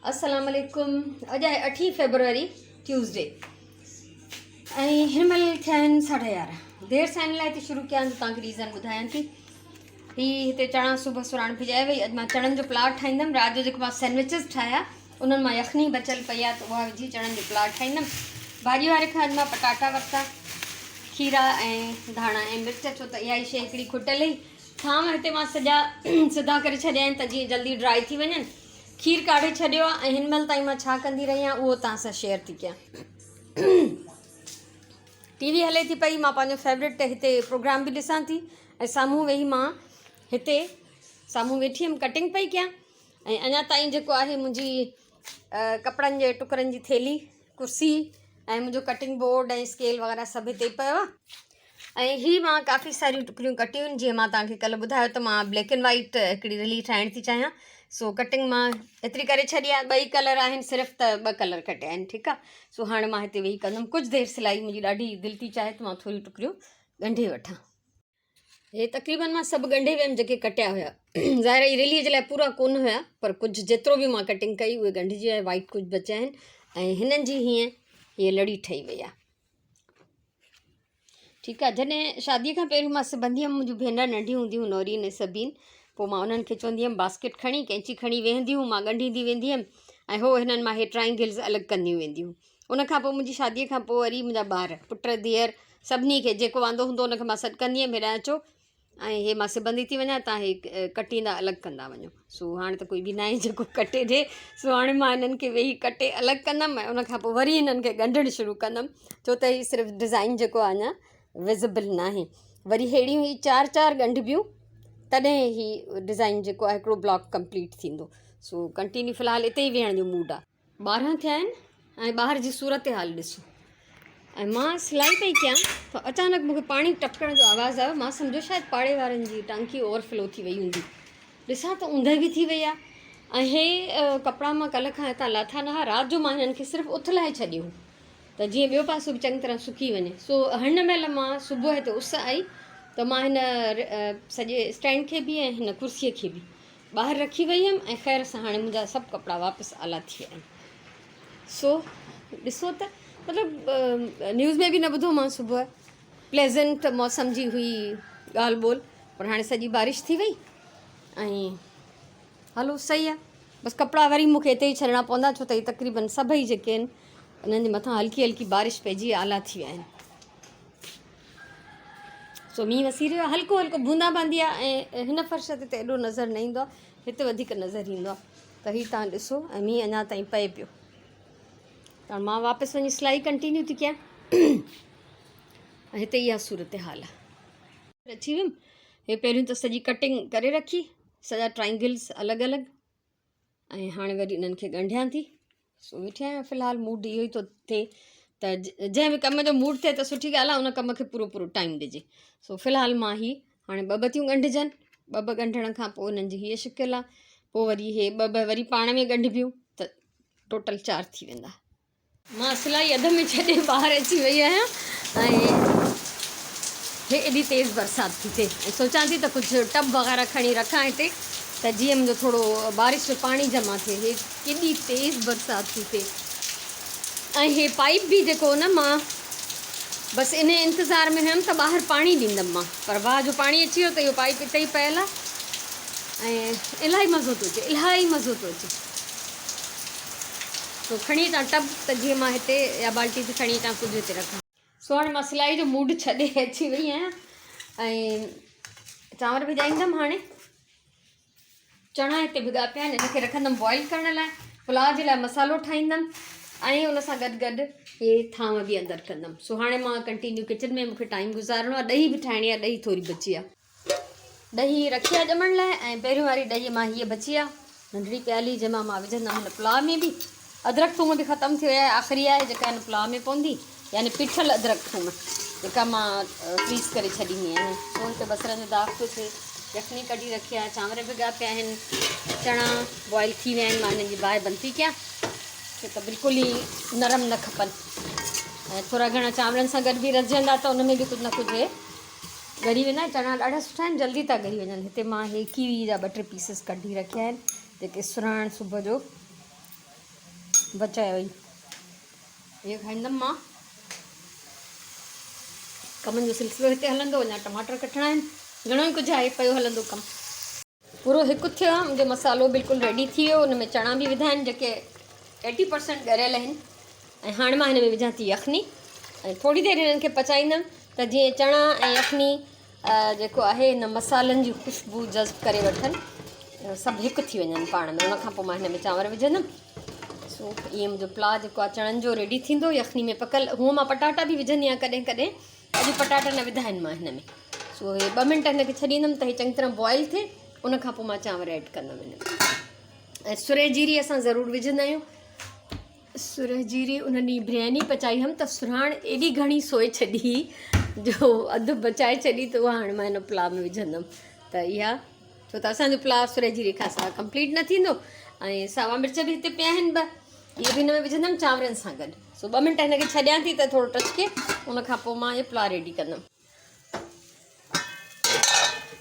अस्सलाम वालेकुम। अॼु आहे 8 फेबरवरी ट्यूसडे ऐं हिन महिल थिया आहिनि 11:30। देरि सां हिन लाइ थी शुरू कयां त तव्हांखे रीज़न ॿुधायां थी। हिते चणा सुबुह सुराण भिॼाए वई। अॼु मां चणनि जो पुलाव ठाहींदमि। राति जो जेको मां सैंडविचिस ठाहिया उन्हनि मां यखनी बचियल पई आहे त उहा विझी चणनि जो पुलाव ठाहींदमि। भाॼी वारे खां अॼु मां पटाटा वरिता, खीरा ऐं धाणा ऐं मिर्च, छो त इहा ई शइ हिकिड़ी खुटियल हुई। थांव हिते मां सॼा सिधा करे छॾिया आहिनि त जीअं जल्दी ड्राई थी वञनि। खीर काढ़े छॾियो आहे ऐं हिन महिल ताईं मां छा कंदी रही आहियां उहो तव्हां सां शेयर थी कयां। टीवी हले थी पई, मां पंहिंजो फेवरेट हिते प्रोग्राम बि ॾिसां थी ऐं साम्हूं वेही मां हिते साम्हूं वेठी हुअमि, कटिंग पई कयां। ऐं अञा ताईं जेको आहे मुंहिंजी कपिड़नि जे टुकरनि जी थेली, कुर्सी ऐं मुंहिंजो कटिंग बोर्ड ऐं स्केल वग़ैरह सभु हिते पियो आहे। ऐं हीअ मां काफ़ी सारियूं टुकड़ियूं कटियूं आहिनि। जीअं मां तव्हांखे कल्ह ॿुधायो त मां ब्लैक एंड वाइट हिकिड़ी रिली ठाहिणु थी चाहियां। सो कटिंग मां एतिरी करे छॾी आहे। 2 कलर आहिनि सिर्फ़ु, त 2 कलर कटिया आहिनि। ठीकु आहे। सो हाणे मां हिते वेही कंदमि कुझु देरि सिलाई। मुंहिंजी ॾाढी दिलि थी चाहे त मां थोरी टुकड़ियूं ॻंढे वठां। हे तक़रीबन मां सभु ॻंढे वियमि जेके कटिया हुया। ज़ाहिर ई रैलीअ जे लाइ पूरा कोन हुया, पर कुझु जेतिरो बि मां कटिंग कई उहे ॻंढिजी आहे। वाइट कुझु बचिया आहिनि ऐं हिननि जी हीअ लड़ी ठही वई आहे। ठीकु आहे। जॾहिं शादीअ खां पहिरियों मां सिबंदी हुअमि, मुंहिंजियूं भेनर नंढियूं हूंदियूं, नौरीन ऐं सभीन, पोइ मां उन्हनि खे चवंदी हुअमि बास्केट खणी, कैंची खणी वेहंदी हुअमि, मां ॻंढींदी वेंदी हुअमि ऐं हो हिननि मां हे ट्राइंगल्स अलॻि कंदियूं वेंदियूं। उनखां पोइ मुंहिंजी शादीअ खां पोइ वरी मुंहिंजा ॿार, पुट धीअर, सभिनी खे जेको वांदो हूंदो हुनखे मां सॾु कंदी हुअमि, हेॾां अचो ऐं हे मां सिबंदी थी वञा, तव्हां हे कटींदा अलॻि कंदा वञो। सो हाणे त कोई बि न आहे जेको कटे ॾिए। सो हाणे मां हिननि खे वेही कटे अलॻि कंदमि ऐं उनखां पोइ वरी हिननि खे ॻंढणु शुरू कंदमि, छो त हीअ सिर्फ़ु डिज़ाइन जेको आहे अञा विज़िबल न आहे। वरी अहिड़ियूं ही 4-4 ॻंढिबियूं, तॾहिं ही डिज़ाइन जेको आहे हिकिड़ो ब्लॉक कंप्लीट थींदो। सो कंटिन्यू फ़िलहालु हिते ई वेहण जो मूड आहे। 12 थिया आहिनि ऐं ॿाहिरि जी सूरत हाल ॾिसो। ऐं मां सिलाई पई कयां त अचानक मूंखे पाणी टपकण जो आवाज़ु आयो। मां सम्झो शायदि पाड़े वारनि जी टांकी ओवरफ्लो थी वई हूंदी। ॾिसां त ऊंदहि बि थी वई आहे। ऐं हे कपिड़ा मां कल्ह खां हितां लाथा न हुआ। राति जो मां हिननि खे सिर्फ़ु उथलाए छॾियो त जीअं ॿियो पासो बि चङी तरह सुकी वञे। सो हिन महिल मां सुबुह हिते उस आई त मां हिन सॼे स्टैंड खे बि ऐं हिन कुर्सीअ खे बि ॿाहिरि रखी वई हुअमि ऐं ख़ैर सां हाणे मुंहिंजा सभु कपिड़ा वापसि आला थी विया आहिनि। सो ॾिसो त मतिलबु न्यूज़ में बि न ॿुधो मां सुबुह। प्लेज़ेंट मौसम जी हुई ॻाल्हि ॿोल, पर हाणे सॼी बारिश थी वई ऐं हलो सही आहे। बसि कपिड़ा वरी मूंखे हिते ई छॾणा पवंदा, छो त हीअ तक़रीबन सभई जेके आहिनि उन्हनि जे मथां हल्की हल्की बारिश पइजी आला थी विया आहिनि। सो मींहुं वसी रहियो आहे, हल्को हल्को बूंदा बांदी आहे ऐं हिन फर्श ते त एॾो नज़र न ईंदो आहे, हिते वधीक नज़र ईंदो आहे। त हीअ तव्हां ॾिसो ऐं मींहुं अञा ताईं पए पियो। त मां वापसि वञी सिलाई कंटिन्यू थी कयां ऐं हिते इहा सूरत हाल आहे। अची वियमि। हे पहिरियों त सॼी कटिंग करे रखी, सॼा ट्राइंगल्स अलॻि अलॻि, ऐं हाणे वरी इन्हनि खे ॻंढियां थी। सो वेठी आहियां। फ़िलहालु मूड इहो ई थो थिए त जंहिं बि कम जो मूड थिए त सुठी ॻाल्हि आहे, उन कम खे पूरो पूरो टाइम ॾिजे। सो फ़िलहालु मां हाणे 2 बतियूं ॻंढिजनि, 2 ॻंढण खां पोइ हिननि जी हीअ शिकिल आहे, पोइ वरी हे 2 वरी पाण में ॻंढिबियूं त टोटल 4 थी वेंदा। मां सिलाई अध में छॾे ॿाहिरि अची वई आहियां ऐं हे एॾी तेज़ बरसाति थी थिए ऐं सोचां थी त कुझु टब वग़ैरह खणी रखां हिते, त जीअं मुंहिंजो थोरो बारिश जो पाणी जमा थिए। हे केॾी तेज़ बरसाति थी थिए ऐं हे पाइप बि जेको न, मां बसि इन इंतज़ार में हुयमि त ॿाहिरि पाणी ॾींदमि मां, पर वाह जो पाणी अची वियो त इहो पाइप हिते ई पियल आहे ऐं इलाही मज़ो थो अचे, इलाही मज़ो थो अचे। तो खणी अचां टब त जीअं मां हिते या बाल्टी ते खणी अचां कुझु हिते रखां। सो हाणे मां सिलाई जो मूड छॾे अची वई आहियां ऐं चांवर भिॼाईंदमि। हाणे चणा हिते भिॻा पिया आहिनि, इनखे रखंदमि बॉइल करण लाइ। पुलाव जे लाइ मसालो ठाहींदमि ऐं उन सां गॾु गॾु हे थांव बि अंदरि कंदमि। सो हाणे मां कंटिन्यू किचन में, मूंखे टाइम गुज़ारिणो आहे। ॾही बि ठाहिणी आहे, ॾही थोरी बची आहे। ॾही रखी आहे ॼमण लाइ ऐं पहिरियों वारी ॾही मां हीअ बची आहे नंढड़ी प्याली, जंहिंमां मां विझंदमि हिन पुलाव में बि। अदरक थूम बि ख़तमु थी विया आहे, आख़िरी आहे जेका हिन पुलाव में पवंदी, यानी पिठल अदरक थूम जेका मां फ्रीज़ करे छॾींदी आहियां। सो हिते बसरनि जो दाग थो थिए। यखनी कढी रखी आहे, चांवर भिॻा पिया आहिनि, चणा बॉइल थी विया आहिनि। मां हिननि जी बाहि बंदि थी कयां छो त बिल्कुलु ई नरम न खपनि ऐं थोरा घणा चांवरनि सां गॾु बि रचजंदा त उन में बि कुझु न कुझु ॻरी वेंदा। चणा ॾाढा सुठा आहिनि, जल्दी था ॻरी वञनि। हिते मां हे कीवी जा 2-3 पीसिस कढी रखिया आहिनि जेके सुराइण सुबुह जो बचाए वई ये खाईंदमि मां। कमनि जो सिलसिलो हिते हलंदो। अञा टमाटर कटणा आहिनि, घणो ई कुझु आहे पियो हलंदो कमु। पूरो हिकु थियो आहे, मुंहिंजो मसालो बिल्कुलु रेडी थी वियो। हुन में चणा बि विधा आहिनि जेके 80% ॻरियल आहिनि। ऐं हाणे मां हिन में विझां थी यखनी ऐं थोरी देरि हिननि खे पचाईंदमि त जीअं चणा ऐं यखनी जेको आहे हिन मसालनि जी ख़ुशबू जज़्ब करे वठनि, सभु हिकु थी वञनि पाण में। उनखां पोइ मां हिन में चांवर विझंदमि। सो ईअं मुंहिंजो पुलाउ जेको आहे चणनि जो रेडी थींदो। यखनी में पकल, हूअं मां पटाटा बि विझंदी आहियां कॾहिं कॾहिं, अॼु पटाटा न विधा आहिनि मां हिन में। सो हे 2 मिंट हिनखे छॾींदमि त हे चङी तरह बॉइल थिए। उनखां पोइ मां चांवर ऐड कंदमि हिन में। ऐं सुरे जीरी असां ज़रूरु विझंदा आहियूं। सुरह जीरी उन ॾींहुं बिरयानी पचाई हुअमि त सुराण एॾी घणी सोए छॾी जो अधु बचाए छॾी, त उहा हाणे मां हिन पुलाउ में विझंदमि। त इहा छो त असांजो पुलाउ सुरह जीरी खां सवाइ कंप्लीट न थींदो। ऐं सावा मिर्च बि हिते पिया आहिनि 2, इहे बि हिन में विझंदमि चांवरनि सां गॾु। सो 2 मिंट हिनखे छॾियां थी त थोरो टचके, उनखां पोइ मां इहो पुलाउ रेडी कंदमि।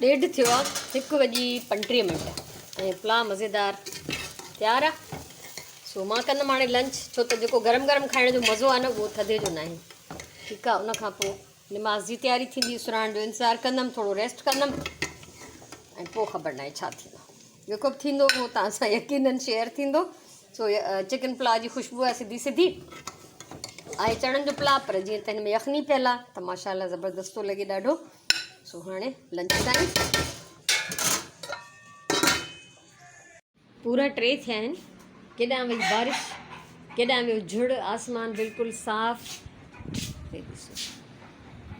1:30 थियो आहे, 1:35 ऐं पुलाउ मज़ेदार तयारु आहे। सो मां कंदमि हाणे लंच, छो त जेको गरम गरम खाइण जो मज़ो आहे न उहो थधे जो न आहे। ठीकु आहे, उनखां पोइ निमाज़ जी तयारी थींदी, सुराण जो इंतज़ारु कंदमि, थोरो रेस्ट कंदमि ऐं पोइ ख़बर न आहे छा थींदो। जेको बि थींदो उहो तव्हां सां यकीनन शेयर थींदो। सो चिकन पुलाउ जी ख़ुशबू आहे सिधी सिधी आहे चणनि जो पुलाउ, पर जीअं त हिन में यखनी पियल आहे त माशाल्लाह ज़बरदस्त थो लॻे ॾाढो। सो हाणे लंच टाइम पूरा 3 थिया आहिनि। केॾांहुं वई बारिश, केॾांहुं वियो झुड़, आसमान बिल्कुलु साफ़ु।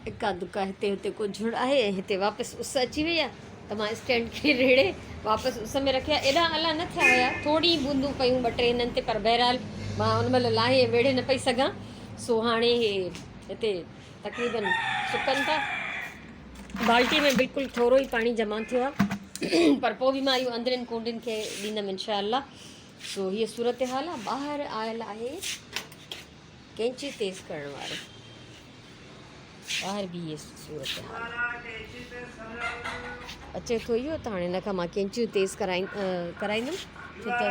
इका दुका हिते हुते को झुड़ आहे ऐं हिते वापसि उस अची वई आहे त मां स्टैंड खे रेड़े वापसि उस में रखिया। एॾा अला न थिया हुया, थोरी बूंदूं पयूं 2-3 हिननि ते, पर बहरहाल मां हुन महिल लाहे वेड़े न पई सघां। सो हाणे हे हिते तक़रीबन सुकनि था। बाल्टी में बिल्कुलु थोरो ई पाणी जमा थियो आहे, पर पोइ बि मां इहो अंदरनि कूंडियुनि खे ॾींदमि इंशाअल्लाह। सो हीअ सूरत हाल आहे। ॿाहिरि आयल आहे कैंची तेज़ करण वारो, ॿाहिरि बि हीअ सूरत हाल अचे थो इहो। त हाणे हिन खां मां कैंचियूं तेज़ कराईंदमि, छो त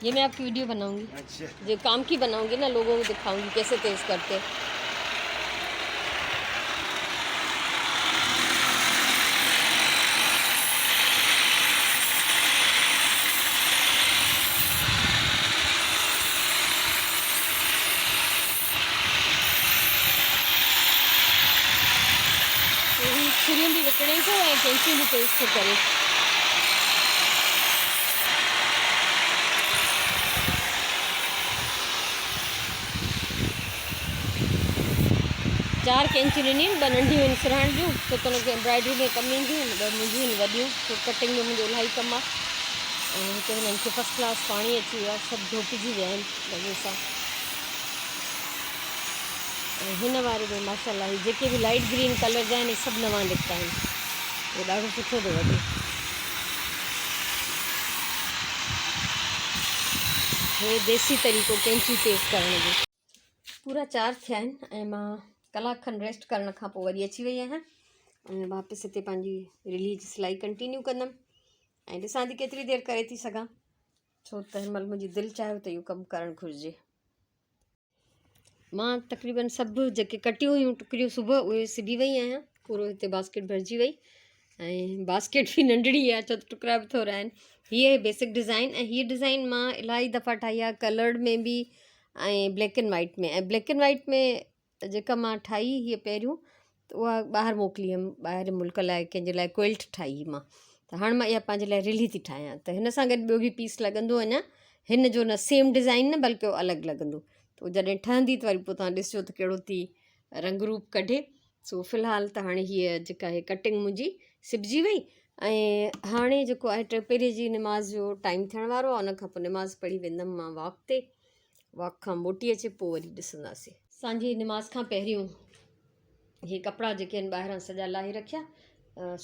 ये मैं आपकी वीडियो बनाऊंगी। जो काम की बनाऊंगी ना, लोगों को दिखाऊंगी कैसे तेज़ करते। छुरियूं बि विकिणे थो ऐं कैंचियूं बि तेज़ थो करे। चार कैंचियूं ॾिनियूं, 2 नंढियूं आहिनि सिराइण जूं, छो त हुनखे एम्ब्रॉयडरी में कमु ईंदियूं आहिनि। 2 मुंहिंजियूं आहिनि वॾियूं, छो कटिंग में मुंहिंजो इलाही कमु आहे। ऐं हिते हिननि खे फस्ट क्लास पाणी अची वियो आहे, सभु धोपिजी विया आहिनि मज़े सां। ऐं हिन वारे में माशाल्लाह जेके बि लाइट ग्रीन कलर जा आहिनि सभु नवां निकिता आहिनि। उहो ॾाढो सुठो थो लॻे। हे देसी तरीक़ो कैंची तेज़ करण जो। पूरा 4 थिया आहिनि ऐं मां कलाक खनि रेस्ट करण खां पोइ वरी अची वई आहियां ऐं वापसि हिते पंहिंजी रिलीज सिलाई कंटिन्यू कंदमि ऐं ॾिसां थी केतिरी देरि करे थी सघां, छो त हिन महिल मुंहिंजी दिलि चाहियो त इहो कमु करणु घुरिजे। मां तक़रीबन सभु जेके कटियूं हुयूं टुकड़ियूं सुबुह उहे सिबी वई आहियां। पूरो हिते बास्केट भरिजी वई ऐं बास्केट बि नंढड़ी आहे, छो त टुकड़ा बि थोरा आहिनि। हीअ बेसिक डिज़ाइन, ऐं हीअ डिज़ाइन मां इलाही दफ़ा ठाही आहे, कलर्ड में बि ऐं ब्लैक एंड वाइट में। ऐं ब्लैक एंड वाइट में जेका मां ठाही हीअ पहिरियों, त उहा ॿाहिरि मोकिली हुअमि, ॿाहिरि मुल्क लाइ कंहिंजे लाइ क्विल्ट ठाही हुई मां। त हाणे मां इहा पंहिंजे लाइ रिली थी ठाहियां, त हिन सां गॾु ॿियो बि पीस लॻंदो अञा हिन जो, न सेम डिज़ाइन न बल्कि अलॻि लॻंदो। त जॾहिं ठहंदी त वरी पोइ तव्हां ॾिसिजो त कहिड़ो थी रंग रूप कढे। सो फ़िलहालु त हाणे हीअ जेका आहे कटिंग मुंहिंजी सिबजी वई ऐं हाणे जेको आहे 3 जी निमाज़ जो टाइम थियण वारो आहे। उनखां पोइ निमाज़ पढ़ी वेंदमि मां वॉक ते। वॉक खां मोटी अचे पोइ वरी ॾिसंदासीं। असांजी निमाज़ खां पहिरियों इहे कपिड़ा जेके आहिनि ॿाहिरां सॼा लाहे रखिया,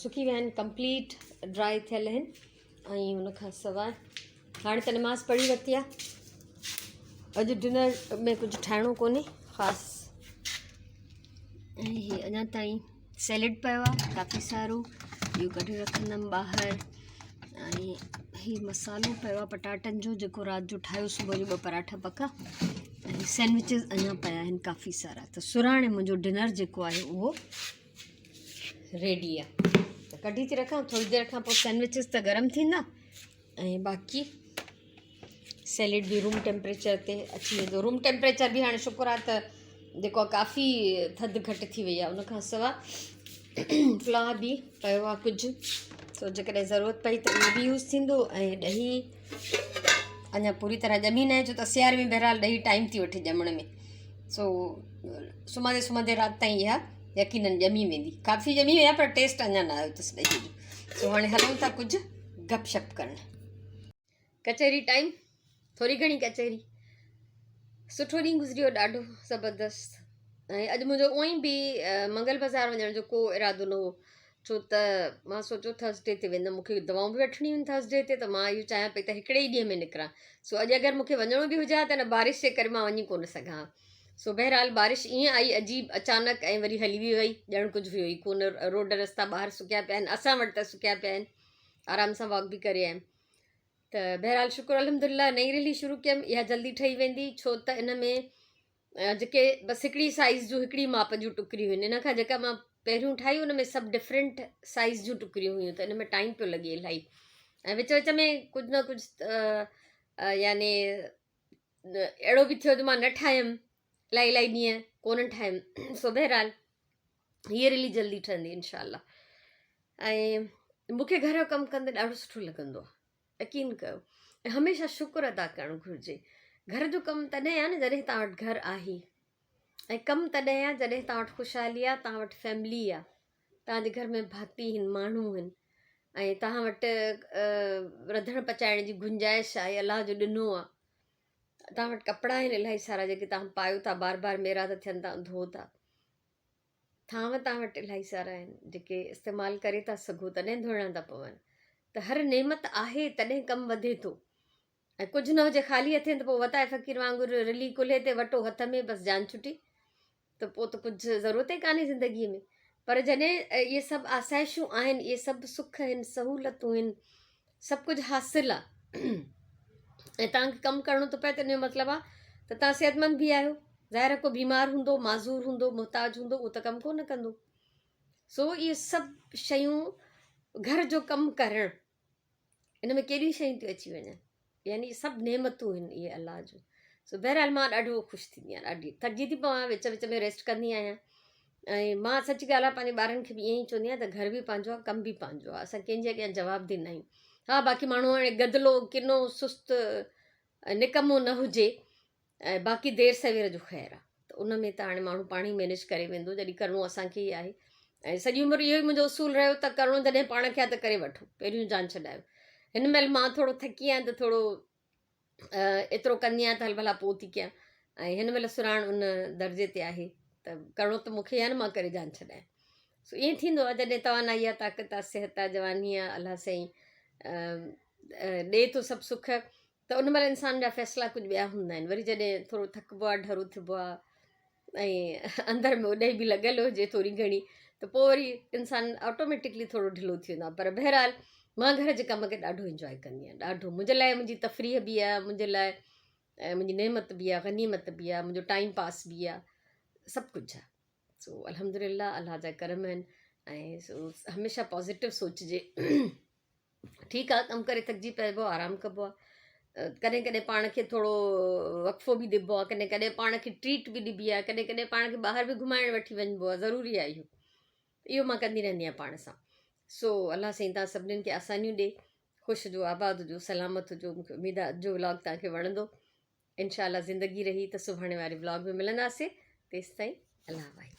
सुकी विया आहिनि, कंप्लीट ड्राई थियल आहिनि। ऐं हुनखां सवाइ हाणे त निमाज़ पढ़ी वरिती आहे। अॼु डिनर में कुझु ठाहिणो कोन्हे ख़ासि, ऐं हीअ अञा ताईं सैलेड पियो आहे काफ़ी सारो, इहो कढी रखंदमि ॿाहिरि। ऐं ही मसालो पियो आहे पटाटनि जो जेको राति जो ठाहियो सुबुह जो 2 पराठा पका ऐं सैंडविचिस अञा पिया आहिनि काफ़ी सारा। त सुराणे मुंहिंजो डिनर जेको आहे उहो रेडी आहे। त कढी थी रखां, थोरी देरि खां पोइ सैंडविचिस त गरम थींदा ऐं बाक़ी सैलेड भी रूम टेम्परेचर ते अची वेंदो। रूम टेम्परेचर भी हाणे शुक्र आहे त जेको आहे काफ़ी थधि घटि थी वई आहे। उनखां सवाइ फ्लावर भी पियो आहे कुझु, सो जेकॾहिं ज़रूरत पई त उहो बि यूज़ थींदो। ऐं ॾही अञा पूरी तरह ॼमी न आहे, छो त सियारे में बहरहाल ॾही टाइम थी वठे ॼमण में। सो सुम्हंदे सुम्हंदे राति ताईं इहा यकीनन ॼमी वेंदी। काफ़ी ॼमी वई आहे पर टेस्ट अञा न आयो अथसि ॾही जो। सो हाणे हलूं था कुझु गपशप करणु। कचहरी टाइम, थोरी घणी कचहरी। सुठो ॾींहुं गुज़रियो, ॾाढो ज़बरदस्त। ऐं अॼु मुंहिंजो उअं ई बि मंगल बाज़ार वञण जो को इरादो न हो, छो त मां सोचियो थर्सडे ते वेंदमि। मूंखे दवाऊं बि वठणियूं आहिनि थर्सडे ते, त मां इहो चाहियां पई त हिकिड़े ई ॾींहं में निकिरां। सो अॼु अगरि मूंखे वञिणो बि हुजे हा त न बारिश जे करे मां वञी कोन सघां हा। सो बहरहाल बारिश ईअं आई अजीब अचानक ऐं वरी हली बि वई, ॼण कुझु बि हुई कोन। रोड रस्ता ॿाहिरि सुकिया पिया आहिनि, असां वटि त सुकिया पिया आहिनि। आराम सां वॉक बि करे आयमि। त बहरहाल शुक्र अल्हम्दुलिल्लाह नई रैली शुरू कयमि, इहा जल्दी ठही वेंदी, छो त इन में जेके बसि हिकिड़ी साइज़ जूं हिकिड़ी माप जूं टुकरियूं आहिनि। इन खां जेका मां पहिरियों ठाही उन में सभु डिफरेंट साइज़ जूं टुकरियूं हुयूं, त इन में टाइम पियो लॻे इलाही। ऐं विच विच में कुझु न कुझु याने अहिड़ो बि थियो जो मां न ठाहियमि, इलाही इलाही ॾींहं कोन ठाहियमि। सो बहरहाल हीअ रैली जल्दी ठहंदी इनशाअल्लाह। ऐं मूंखे घर जो कमु कंदे ॾाढो सुठो लॻंदो आहे, यकीन कयो। ऐं हमेशह शुक्र अदा करणु घुरिजे। घर जो कमु तॾहिं आहे न जॾहिं तव्हां वटि घरु आहे, ऐं कमु तॾहिं आहे जॾहिं तव्हां वटि ख़ुशहाली आहे, तव्हां वटि फैमिली आहे, तव्हांजे घर में भाती आहिनि, माण्हू आहिनि, ऐं तव्हां वटि रधण पचाइण जी गुंजाइश आहे, अलाह जो ॾिनो आहे। तव्हां वटि कपिड़ा आहिनि इलाही सारा जेके तव्हां पायो था, बार बार मेरा था थियनि, तव्हां धो था। थांव तव्हां वटि इलाही सारा आहिनि जेके इस्तेमालु करे था सघो, तॾहिं धोइणा था पवनि। त हर नेमत आहे तॾहिं कमु वधे थो। ऐं कुझु न हुजे ख़ाली हथे त पोइ वताए फ़क़ीर वांगुरु रिली कुल्हे ते वठो हथ में, बसि जान छुटी। त पोइ त कुझु ज़रूरत ई कान्हे ज़िंदगीअ में। पर जॾहिं इहे सभु आसाइशूं आहिनि, इहे सभु सुख आहिनि, सहूलियतूं आहिनि, सभु कुझु हासिलु आहे, ऐं तव्हांखे कमु करिणो थो पए, त इन जो मतिलबु आहे त तव्हां सेहतमंद बि आहियो। ज़ाहिर को बीमार हूंदो, माज़ूर हूंदो, मुहताज हूंदो, उहो त कमु कोन कंदो। सो इहे सभु शयूं, घर जो कमु करणु, इन में केॾियूं शयूं थियूं अची वञनि, यानी सभु नेमतूं आहिनि इहे अलाह जूं। सो बहरहाल मां ॾाढो ख़ुशि थींदी आहियां, ॾाढी थकिजी थी पवां, विच विच में रेस्ट कंदी आहियां। ऐं मां सची ॻाल्हि आहे पंहिंजे ॿारनि खे बि ईअं ई चवंदी आहियां त घर बि पंहिंजो आहे, कमु बि पंहिंजो आहे, असां कंहिंजे अॻियां जवाबदेह न आहियूं। हा बाक़ी माण्हू हाणे गदिलो किनो सुस्तु निकमो न हुजे, ऐं बाक़ी देरि सवेर जो ख़ैरु आहे, त उन में त हाणे माण्हू पाण ई मैनेज करे वेंदो, जॾहिं करिणो असांखे ई आहे। ऐं सॼी उमिरि इहो ई मुंहिंजो उसूल रहियो त करिणो जॾहिं पाण खे आहे त करे वठो, पहिरियों जान छॾायो। हिन महिल मां थोरो थकी आहियां त थोरो एतिरो कंदी आहियां त हल भला पोइ थी कयां। ऐं हिन महिल सुराण उन दर्जे ते आहे त करिणो त मूंखे आहे न, मां करे जान छॾायां। सो ईअं थींदो आहे जॾहिं तवानाई आहे, ताक़त आहे, सिहत आहे, जवानी आहे, अलाह साईं ॾिए थो सभु सुख, त उन महिल इंसान जा फ़ैसिला कुझु ॿिया हूंदा आहिनि। वरी जॾहिं थोरो थकिबो आहे, ढरू थिबो आहे, ऐं अंदरि में उॾे बि लॻियल हुजे थोरी घणी, त पोइ वरी इंसानु ऑटोमेटिकली थोरो ढिलो थी वेंदो आहे। पर बहरहाल मां घर जे कम खे ॾाढो इंजॉय कंदी आहियां, ॾाढो। मुंहिंजे लाइ मुंहिंजी तफ़रीह बि आहे, मुंहिंजे लाइ मुंहिंजी नेमत बि आहे, गनीमत बि आहे, मुंहिंजो टाइम पास बि आहे, सभु कुझु आहे। सो अल्हम्दुलिल्लाह अलाह जा करम आहिनि। ऐं सो हमेशह पॉज़िटिव सोचिजे। ठीकु आहे, कमु करे थकिजी पइबो आहे, आरामु कबो आहे, कॾहिं कॾहिं पाण खे थोरो वक़फ़ो बि ॾिबो आहे, कॾहिं कॾहिं पाण खे ट्रीट बि ॾिबी आहे, कॾहिं कॾहिं पाण खे ॿाहिरि बि घुमाइणु वठी वञिबो आहे, ज़रूरी आहे इहो मां कंदी रहंदी आहियां पाण सां। सो अलाह साईं तव्हां सभिनीनि खे आसानियूं ॾिए, ख़ुशि हुजो, आबाद हुजो, सलामत हुजो। मूंखे उमेदु आहे अॼु जो व्लॉग तव्हांखे वणंदो। इनशाअल्लाह ज़िंदगी रही त सुभाणे वारे व्लॉग में मिलंदासीं। तेसिताईं अल्लाह वाहे।